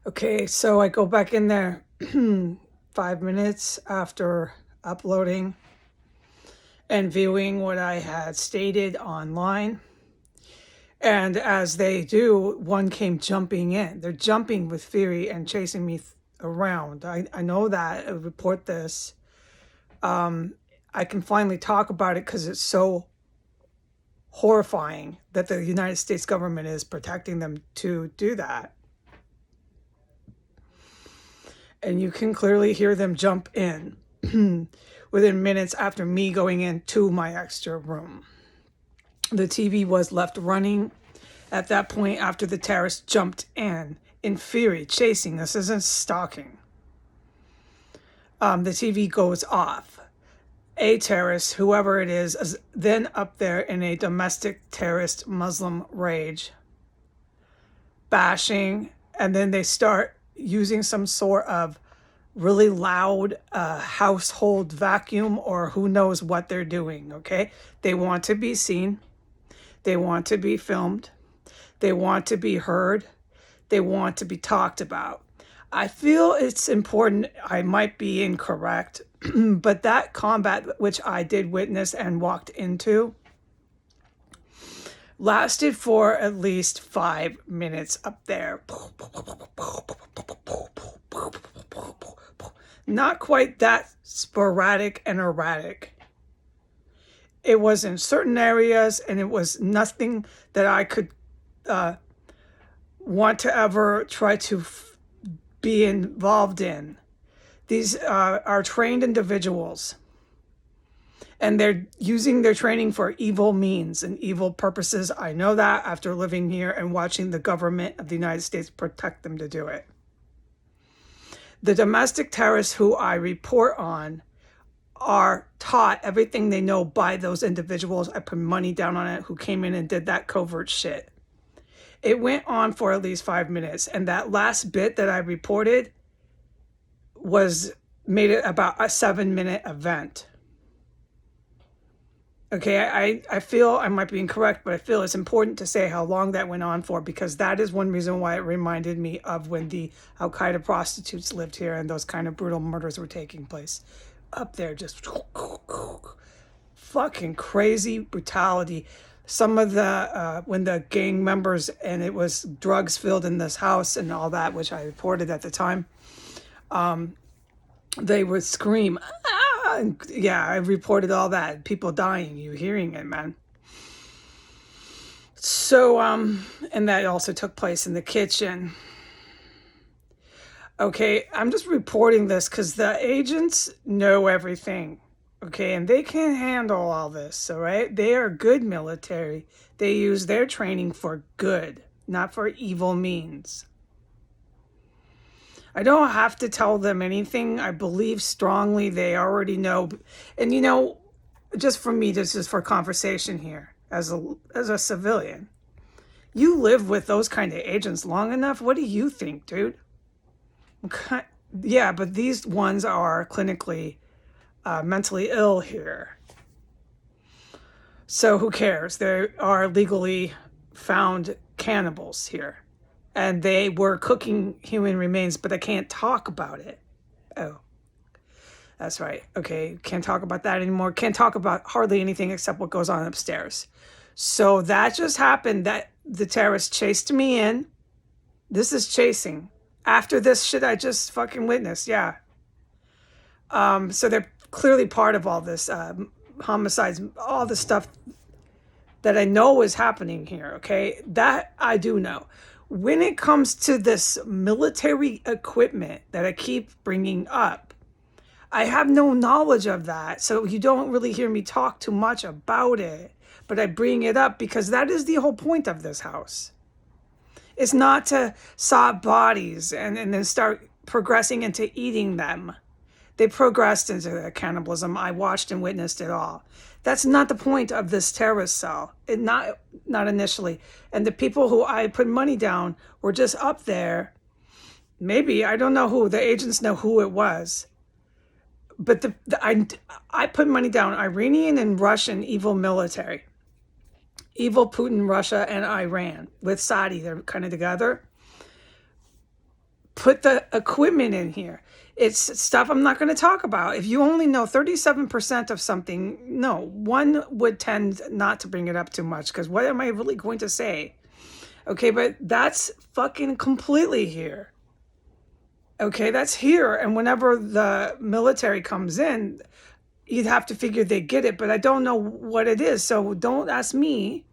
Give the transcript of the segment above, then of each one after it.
Okay, so I go back in there 5 minutes after uploading and viewing what I had stated online. And as they do, one came jumping in. They're jumping with fury and chasing me around. I know that. I report this. I can finally talk about it because it's so horrifying that the United States government is protecting them to do that. And you can clearly hear them jump in within minutes after me going into my extra room. The TV was left running at that point after the terrorists jumped in fury, chasing. This isn't stalking. The TV goes off. A terrorist, whoever it is then up there in a domestic terrorist Muslim rage, bashing, and then they start using some sort of really loud household vacuum or who knows what they're doing, okay? They want to be seen. They want to be filmed. They want to be heard. They want to be talked about. I feel it's important. I might be incorrect, but that combat, which I did witness and walked into, lasted for at least 5 minutes up there. Not quite that sporadic and erratic. It was in certain areas, and it was nothing that I could want to ever try to be involved in. These are trained individuals, and they're using their training for evil means and evil purposes. I know that after living here and watching the government of the United States protect them to do it. The domestic terrorists who I report on are taught everything they know by those individuals. I put money down on it who came in and did that covert shit. It went on for at least 5 minutes, and that last bit that I reported made it about a 7-minute event. Okay, I feel I might be incorrect, but I feel it's important to say how long that went on for, because that is one reason why it reminded me of when the Al-Qaeda prostitutes lived here and those kind of brutal murders were taking place. Up there, just fucking crazy brutality. Some of the, when the gang members, and it was drugs filled in this house and all that, which I reported at the time, they would scream, ah! And yeah, I reported all that. People dying, you hearing it, man. So, and that also took place in the kitchen. Okay, I'm just reporting this because the agents know everything. Okay, and they can handle all this, all right? They are good military. They use their training for good, not for evil means. I don't have to tell them anything. I believe strongly they already know. And you know, just for me, this is for conversation here, as a civilian. You live with those kind of agents long enough. What do you think, dude? Okay. Yeah, but these ones are clinically mentally ill here. So who cares? There are legally found cannibals here. And they were cooking human remains, but I can't talk about it. Oh, that's right. Okay, can't talk about that anymore. Can't talk about hardly anything except what goes on upstairs. So that just happened, that the terrorists chased me in. This is chasing. After this shit I just fucking witnessed, yeah. So they're clearly part of all this homicides, all the stuff that I know is happening here, okay? That I do know. When it comes to this military equipment that I keep bringing up, I have no knowledge of that, so you don't really hear me talk too much about it, but I bring it up because that is the whole point of this house. It's not to saw bodies and then start progressing into eating them. They progressed into cannibalism. I watched and witnessed it all. That's not the point of this terrorist cell. Not initially. And the people who I put money down were just up there. Maybe, I don't know who. The agents know who it was. But I put money down. Iranian and Russian evil military. Evil Putin, Russia, and Iran. With Saudi, they're kind of together. put the equipment in here. It's stuff I'm not going to talk about. If you only know 37% of something, no, one would tend not to bring it up too much because what am I really going to say? Okay, but that's fucking completely here. Okay, that's here. And whenever the military comes in, you'd have to figure they get it, but I don't know what it is. So don't ask me.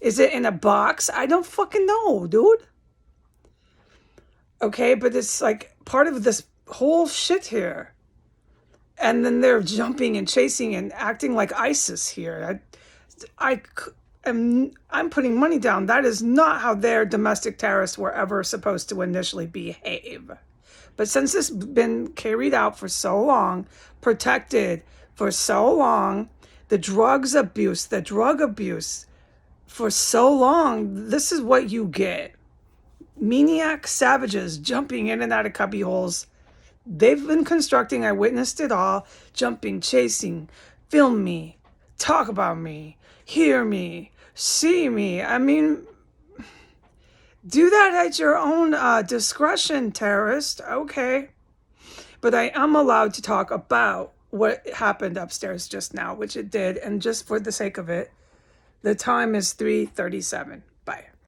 Is it in a box? I don't fucking know, dude. Okay, but it's like part of this whole shit here. And then they're jumping and chasing and acting like ISIS here. I'm putting money down. That is not how their domestic terrorists were ever supposed to initially behave. But since this has been carried out for so long, protected for so long, the drug abuse for so long, this is what you get. Maniac savages jumping in and out of cubby holes. They've been constructing, I witnessed it all, jumping, chasing, film me, talk about me, hear me, see me. I mean, do that at your own discretion, terrorist. Okay. But I am allowed to talk about what happened upstairs just now, which it did. And just for the sake of it, the time is 3:37.